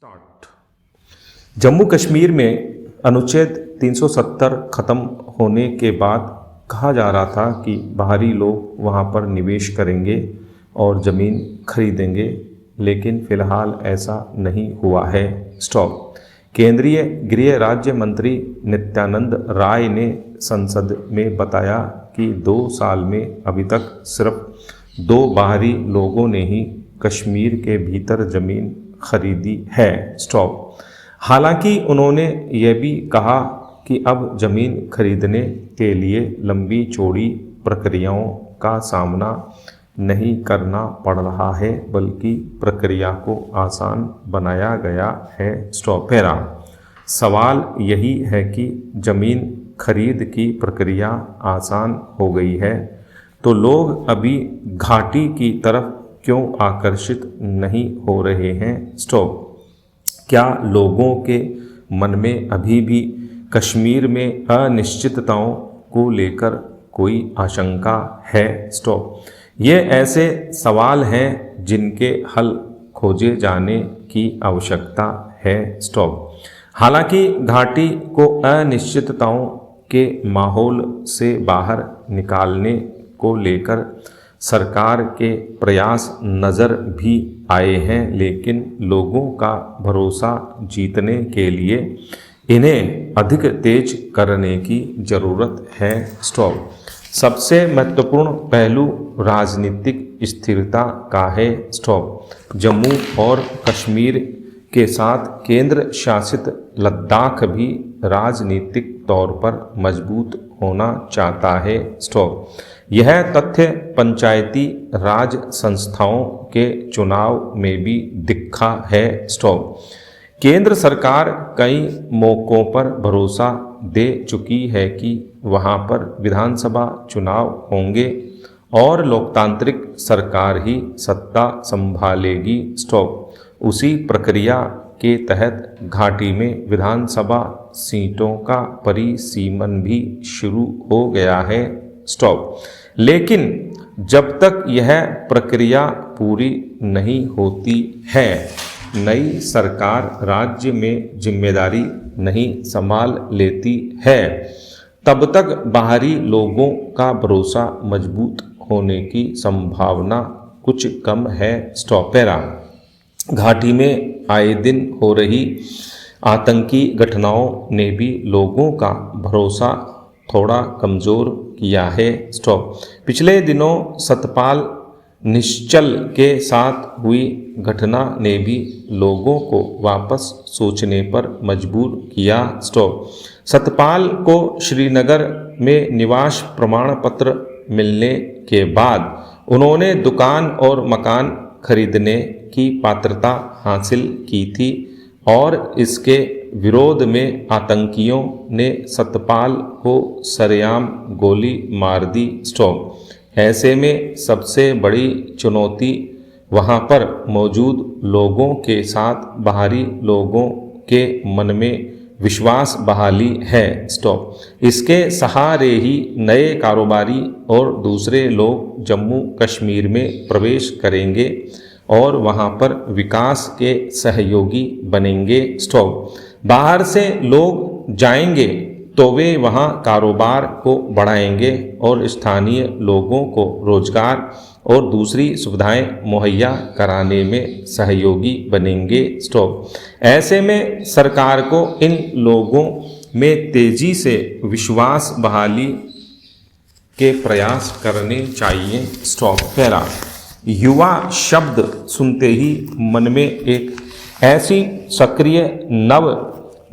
Start. Jammu Kashmir में अनुच्छेद 370 खत्म होने के बाद कहा जा रहा था कि बाहरी लोग वहां पर निवेश करेंगे और ज़मीन खरीदेंगे, लेकिन फ़िलहाल ऐसा नहीं हुआ है। स्टॉप। केंद्रीय गृह राज्य मंत्री नित्यानंद राय ने संसद में बताया कि 2 साल में अभी तक सिर्फ 2 बाहरी लोगों ने ही कश्मीर के भीतर ज़मीन खरीदी है। स्टॉप। हालांकि उन्होंने यह भी कहा कि अब ज़मीन खरीदने के लिए लंबी चौड़ी प्रक्रियाओं का सामना नहीं करना पड़ रहा है, बल्कि प्रक्रिया को आसान बनाया गया है। स्टॉप। पैरा। सवाल यही है कि ज़मीन खरीद की प्रक्रिया आसान हो गई है तो लोग अभी घाटी की तरफ क्यों आकर्षित नहीं हो रहे हैं? स्टॉप। क्या लोगों के मन में अभी भी कश्मीर में अनिश्चितताओं को लेकर कोई आशंका है? स्टॉप। ये ऐसे सवाल हैं जिनके हल खोजे जाने की आवश्यकता है। स्टॉप। हालांकि घाटी को अनिश्चितताओं के माहौल से बाहर निकालने को लेकर सरकार के प्रयास नज़र भी आए हैं, लेकिन लोगों का भरोसा जीतने के लिए इन्हें अधिक तेज करने की ज़रूरत है। स्टॉप। सबसे महत्वपूर्ण पहलू राजनीतिक स्थिरता का है। स्टॉप। जम्मू और कश्मीर के साथ केंद्र शासित लद्दाख भी राजनीतिक तौर पर मजबूत होना चाहता है। स्टॉप। यह तथ्य पंचायती राज संस्थाओं के चुनाव में भी दिखा है। स्टॉप। केंद्र सरकार कई मौक़ों पर भरोसा दे चुकी है कि वहां पर विधानसभा चुनाव होंगे और लोकतांत्रिक सरकार ही सत्ता संभालेगी। स्टॉप। उसी प्रक्रिया के तहत घाटी में विधानसभा सीटों का परिसीमन भी शुरू हो गया है। स्टॉप। लेकिन जब तक यह प्रक्रिया पूरी नहीं होती है, नई सरकार राज्य में जिम्मेदारी नहीं संभाल लेती है, तब तक बाहरी लोगों का भरोसा मजबूत होने की संभावना कुछ कम है। स्टॉप। पैरा। घाटी में आए दिन हो रही आतंकी घटनाओं ने भी लोगों का भरोसा थोड़ा कमज़ोर किया है। स्टॉप। पिछले दिनों सतपाल निश्चल के साथ हुई घटना ने भी लोगों को वापस सोचने पर मजबूर किया। स्टॉप। सतपाल को श्रीनगर में निवास प्रमाण पत्र मिलने के बाद उन्होंने दुकान और मकान खरीदने की पात्रता हासिल की थी और इसके विरोध में आतंकियों ने सतपाल को सरेआम गोली मार दी। स्टॉप। ऐसे में सबसे बड़ी चुनौती वहां पर मौजूद लोगों के साथ बाहरी लोगों के मन में विश्वास बहाली है। स्टॉप। इसके सहारे ही नए कारोबारी और दूसरे लोग जम्मू कश्मीर में प्रवेश करेंगे और वहां पर विकास के सहयोगी बनेंगे। स्टॉप। बाहर से लोग जाएंगे तो वे वहां कारोबार को बढ़ाएंगे और स्थानीय लोगों को रोजगार और दूसरी सुविधाएं मुहैया कराने में सहयोगी बनेंगे। स्टॉप। ऐसे में सरकार को इन लोगों में तेजी से विश्वास बहाली के प्रयास करने चाहिए। स्टॉप। पैरा। युवा शब्द सुनते ही मन में एक ऐसी सक्रिय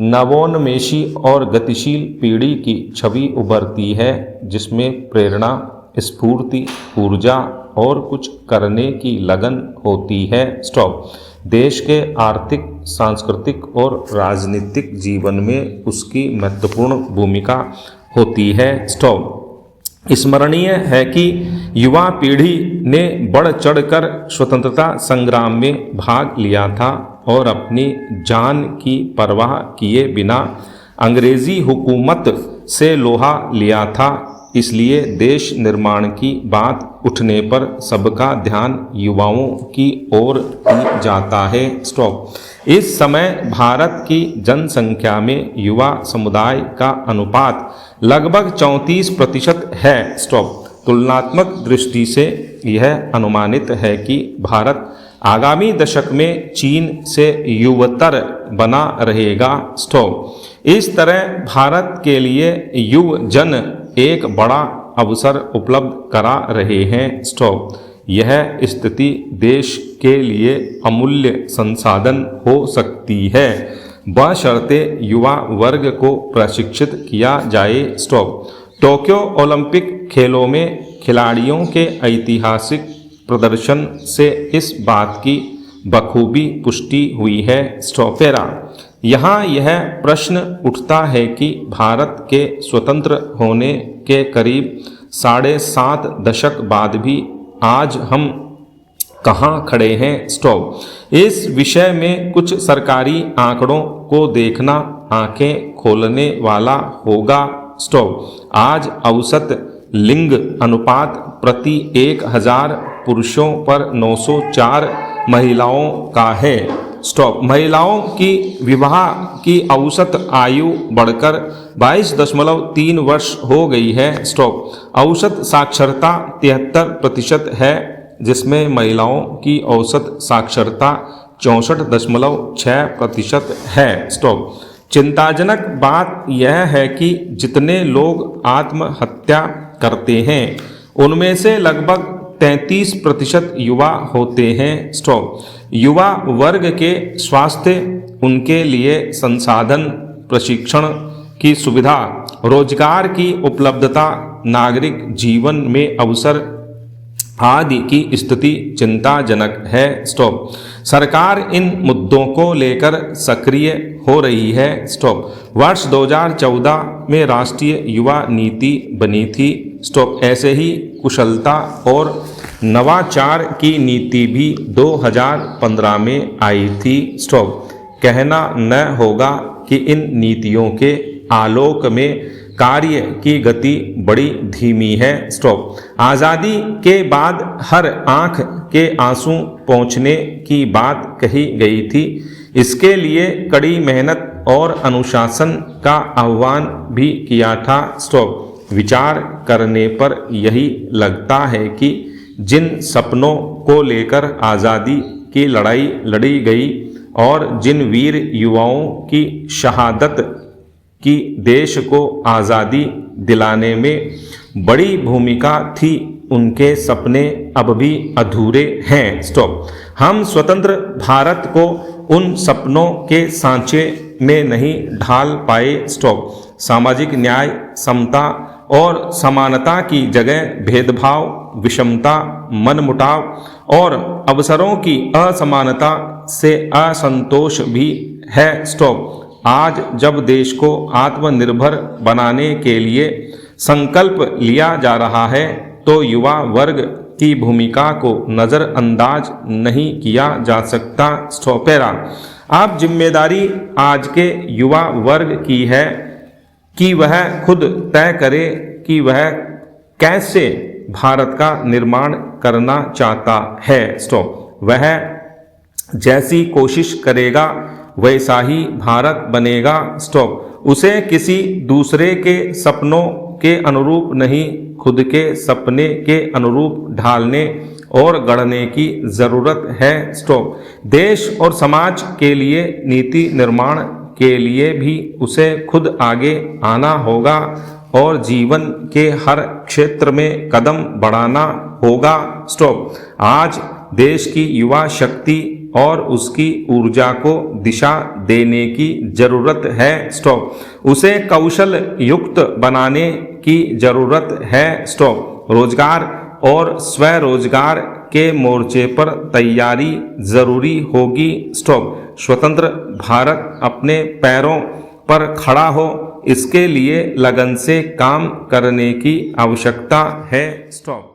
नवोन्मेषी और गतिशील पीढ़ी की छवि उभरती है जिसमें प्रेरणा, स्फूर्ति, ऊर्जा और कुछ करने की लगन होती है। स्टॉप। देश के आर्थिक, सांस्कृतिक और राजनीतिक जीवन में उसकी महत्वपूर्ण भूमिका होती है। स्टॉप। स्मरणीय है कि युवा पीढ़ी ने बढ़ चढ़कर स्वतंत्रता संग्राम में भाग लिया था और अपनी जान की परवाह किए बिना अंग्रेजी हुकूमत से लोहा लिया था। इसलिए देश निर्माण की बात उठने पर सबका ध्यान युवाओं की ओर ही जाता है। स्टॉप। इस समय भारत की जनसंख्या में युवा समुदाय का अनुपात लगभग 34% है। स्टॉप। तुलनात्मक दृष्टि से यह अनुमानित है कि भारत आगामी दशक में चीन से युवतर बना रहेगा। स्टॉप। इस तरह भारत के लिए युव जन एक बड़ा अवसर उपलब्ध करा रहे हैं। स्टॉप। यह स्थिति देश के लिए अमूल्य संसाधन हो सकती है, बशर्ते युवा वर्ग को प्रशिक्षित किया जाए। स्टॉप। टोक्यो ओलंपिक खेलों में खिलाड़ियों के ऐतिहासिक प्रदर्शन से इस बात की बखूबी पुष्टि हुई है। स्टॉपेरा। यहाँ यह प्रश्न उठता है कि भारत के स्वतंत्र होने के करीब 7.5 दशक बाद भी आज हम कहाँ खड़े हैं। स्टॉप। इस विषय में कुछ सरकारी आंकड़ों को देखना आंखें खोलने वाला होगा। स्टॉप। आज औसत लिंग अनुपात प्रति 1000 पुरुषों पर 904 महिलाओं का है। स्टॉप। महिलाओं की विवाह की औसत आयु बढ़कर 22.3 वर्ष हो गई है। स्टॉप। औसत साक्षरता 73% है, जिसमें महिलाओं की औसत साक्षरता 64.6% है। स्टॉप। चिंताजनक बात यह है कि जितने लोग आत्महत्या करते हैं उनमें से लगभग 33% युवा होते हैं। स्टॉप। युवा वर्ग के स्वास्थ्य, उनके लिए संसाधन, प्रशिक्षण की सुविधा, रोजगार की उपलब्धता, नागरिक जीवन में अवसर आदि की स्थिति चिंताजनक है। स्टॉप। सरकार इन मुद्दों को लेकर सक्रिय हो रही है। स्टॉप। वर्ष 2014 में राष्ट्रीय युवा नीति बनी थी। स्टॉप। ऐसे ही कुशलता और नवाचार की नीति भी 2015 में आई थी। स्टॉप। कहना न होगा कि इन नीतियों के आलोक में कार्य की गति बड़ी धीमी है। स्टॉप। आज़ादी के बाद हर आंख के आंसू पोंछने की बात कही गई थी। इसके लिए कड़ी मेहनत और अनुशासन का आह्वान भी किया था। स्टॉप। विचार करने पर यही लगता है कि जिन सपनों को लेकर आज़ादी की लड़ाई लड़ी गई और जिन वीर युवाओं की शहादत की देश को आज़ादी दिलाने में बड़ी भूमिका थी, उनके सपने अब भी अधूरे हैं। स्टॉप। हम स्वतंत्र भारत को उन सपनों के सांचे में नहीं ढाल पाए। स्टॉप। सामाजिक न्याय, समता और समानता की जगह भेदभाव, विषमता, मनमुटाव और अवसरों की असमानता से असंतोष भी है। स्टॉप। आज जब देश को आत्मनिर्भर बनाने के लिए संकल्प लिया जा रहा है तो युवा वर्ग की भूमिका को नज़रअंदाज नहीं किया जा सकता। स्टॉपेरा। अब जिम्मेदारी आज के युवा वर्ग की है कि वह खुद तय करे कि वह कैसे भारत का निर्माण करना चाहता है। स्टॉप। वह जैसी कोशिश करेगा वैसा ही भारत बनेगा। स्टॉप। उसे किसी दूसरे के सपनों के अनुरूप नहीं, खुद के सपने के अनुरूप ढालने और गढ़ने की ज़रूरत है। स्टॉप। देश और समाज के लिए नीति निर्माण के लिए भी उसे खुद आगे आना होगा और जीवन के हर क्षेत्र में कदम बढ़ाना होगा। स्टॉप। आज देश की युवा शक्ति और उसकी ऊर्जा को दिशा देने की जरूरत है। स्टॉप। उसे कौशल युक्त बनाने की जरूरत है। स्टॉप। रोजगार और स्वरोजगार के मोर्चे पर तैयारी जरूरी होगी। स्टॉप। स्वतंत्र भारत अपने पैरों पर खड़ा हो, इसके लिए लगन से काम करने की आवश्यकता है। स्टॉप।